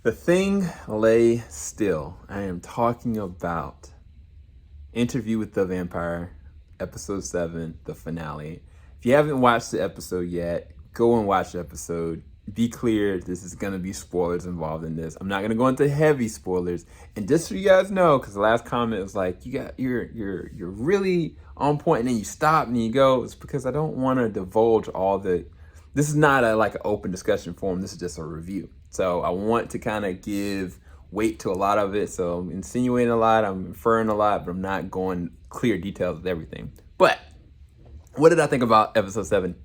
The thing lay still. I am talking about Interview with the Vampire, episode 7, the finale. If you haven't watched the episode yet, go and watch the episode. Be clear, this is gonna be spoilers involved in this. I'm not gonna go into heavy spoilers. And just so you guys know, because the last comment was like, you're really on point, and then you stop and you go. It's because I don't want to divulge all the. This is not like an open discussion forum. This is just a review. So I want to kind of give weight to a lot of it. So I'm insinuating a lot, I'm inferring a lot, but I'm not going clear details of everything. But what did I think about episode 7?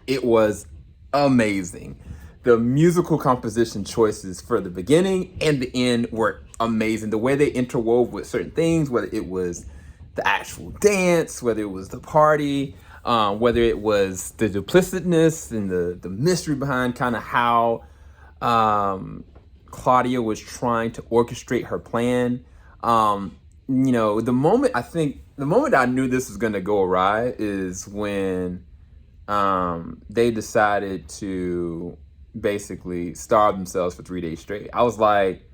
It was amazing. The musical composition choices for the beginning and the end were amazing. The way they interwove with certain things, whether it was the actual dance, whether it was the party, whether it was the duplicitousness and the mystery behind kind of how Claudia was trying to orchestrate her plan. The moment I knew this was going to go awry is when they decided to basically starve themselves for 3 days straight. I was like,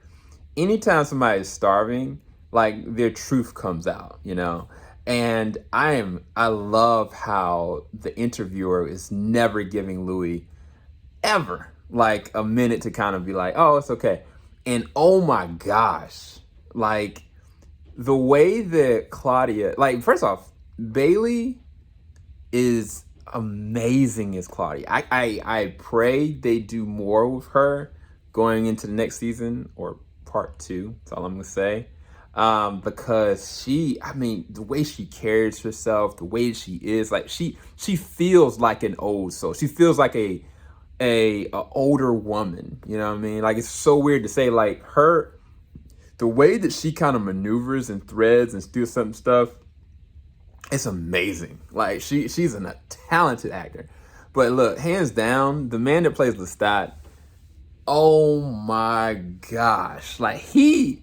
anytime somebody is starving, like their truth comes out, And I love how the interviewer is never giving Louis ever like a minute to kind of be like, oh, it's okay. And oh my gosh, like the way that Claudia, like first off, Bailey is amazing as Claudia. I pray they do more with her going into the next season or part 2. That's all I'm gonna say. Because the way she carries herself, the way she is, like she feels like an old soul. She feels like a older woman. You know what I mean? Like it's so weird to say, like the way that she kind of maneuvers and threads and steals some stuff. It's amazing. Like she's a talented actor. But look, hands down, the man that plays Lestat, oh my gosh. Like he's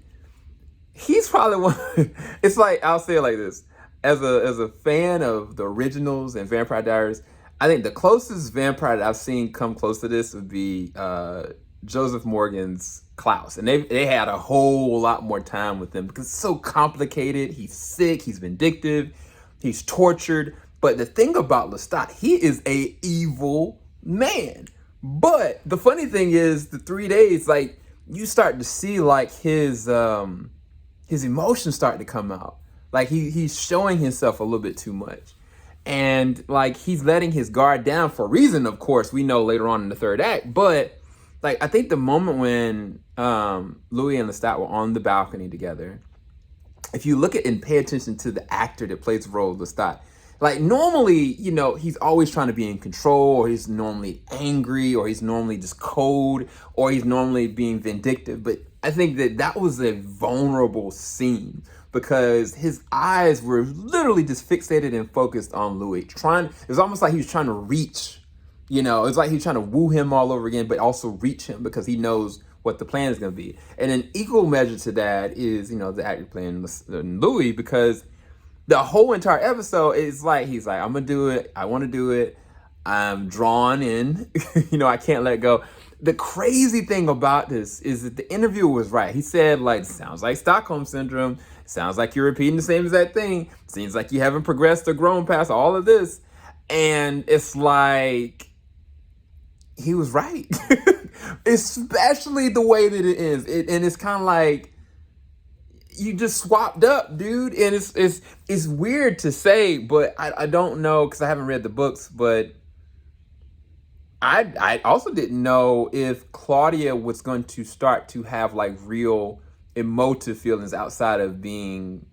probably one. It's like, I'll say it like this. As a fan of the originals and Vampire Diaries, I think the closest vampire that I've seen come close to this would be Joseph Morgan's Klaus. And they had a whole lot more time with him because it's so complicated. He's sick, he's vindictive, he's tortured. But the thing about Lestat, he is a evil man. But the funny thing is, the 3 days, like you start to see like his emotions start to come out. Like he's showing himself a little bit too much. And like he's letting his guard down for a reason, of course, we know later on in the third act. But like I think the moment when Louis and Lestat were on the balcony together, if you look at and pay attention to the actor that plays the role of Lestat, like normally, he's always trying to be in control, or he's normally angry, or he's normally just cold, or he's normally being vindictive. But I think that was a vulnerable scene because his eyes were literally just fixated and focused on Louis. It was almost like he was trying to reach, it's like he's trying to woo him all over again, but also reach him because he knows what the plan is going to be. And an equal measure to that is, the actor playing Louis, because the whole entire episode is like, he's like, I'm going to do it. I want to do it. I'm drawn in, I can't let go. The crazy thing about this is that the interviewer was right. He said, like, sounds like Stockholm Syndrome. Sounds like you're repeating the same exact thing. Seems like you haven't progressed or grown past all of this. And it's like, he was right. Especially the way that it ends. And it's kind of like, you just swapped up, dude. And it's weird to say, but I don't know, because I haven't read the books, but I also didn't know if Claudia was going to start to have like real emotive feelings outside of being,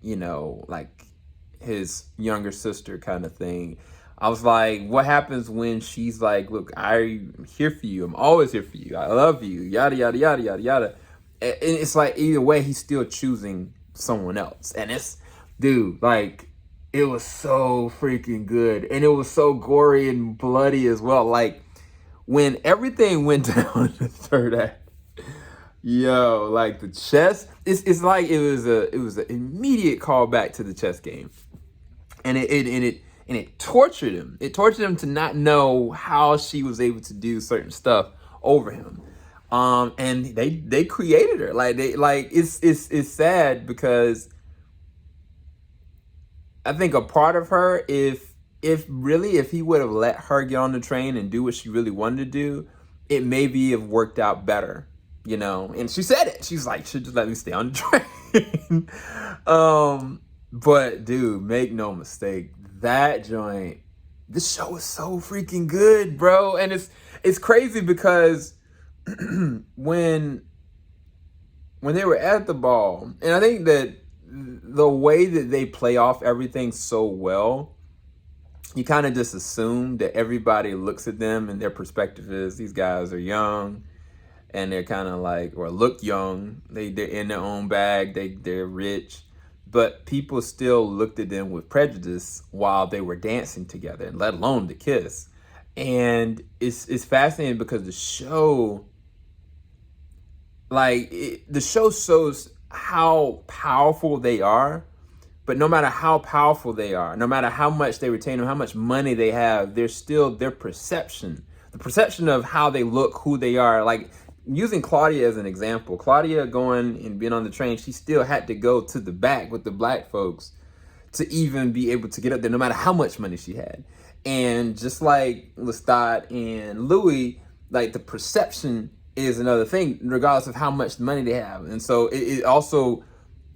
like his younger sister kind of thing. I was like, what happens when she's like, look, I'm here for you. I'm always here for you. I love you. Yada, yada, yada, yada, yada. And it's like, either way, he's still choosing someone else. And it's, dude, like, it was so freaking good. And it was so gory and bloody as well. Like, when everything went down in the third act, yo, like the chess, it's like it was an immediate callback to the chess game. And it tortured him. It tortured him to not know how she was able to do certain stuff over him. And they created her. Like it's sad because I think a part of her, if he would have let her get on the train and do what she really wanted to do, it maybe have worked out better, you know. And she said it. She's like, should just let me stay on the train. But dude, make no mistake, that joint, this show is so freaking good, bro. And it's crazy because when they were at the ball, and I think that the way that they play off everything so well, you kind of just assume that everybody looks at them and their perspective is these guys are young and they're kind of like, or look young. They're in their own bag. They're rich, but people still looked at them with prejudice while they were dancing together, and let alone the kiss. And it's fascinating because the show, the show shows how powerful they are, but no matter how powerful they are, no matter how much they retain or how much money they have, there's still their perception, the perception of how they look, who they are. Like, using Claudia as an example, Claudia going and being on the train, she still had to go to the back with the black folks to even be able to get up there, no matter how much money she had. And just like Lestat and Louis, like, the perception is another thing, regardless of how much money they have. And so it also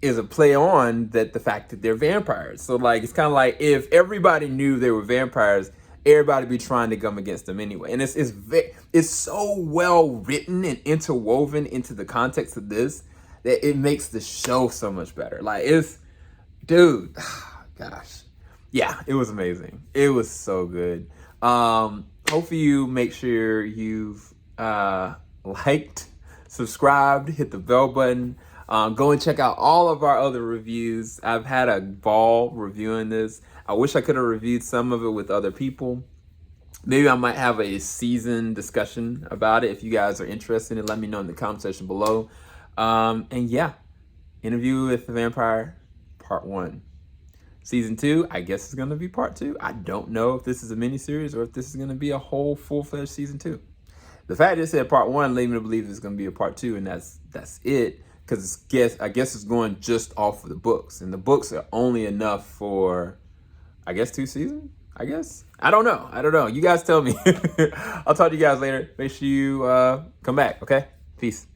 is a play on that, the fact that they're vampires. So like, it's kind of like if everybody knew they were vampires, everybody be trying to come against them anyway. And it's so well written and interwoven into the context of this that it makes the show so much better. Like, dude, gosh, yeah, it was amazing. It was so good. Hopefully you make sure you've liked, subscribed, hit the bell button. Go and check out all of our other reviews. I've had a ball reviewing this. I wish I could have reviewed some of it with other people. Maybe I might have a season discussion about it. If you guys are interested in it, let me know in the comment section below. And yeah, Interview with the Vampire Part 1. Season 2, I guess it's going to be Part 2. I don't know if this is a miniseries or if this is going to be a whole full-fledged Season 2. The fact that it said Part 1 led me to believe it's going to be a Part 2, and that's it. Because I guess it's going just off of the books. And the books are only enough for, I guess, 2 seasons? I guess? I don't know. You guys tell me. I'll talk to you guys later. Make sure you come back, okay? Peace.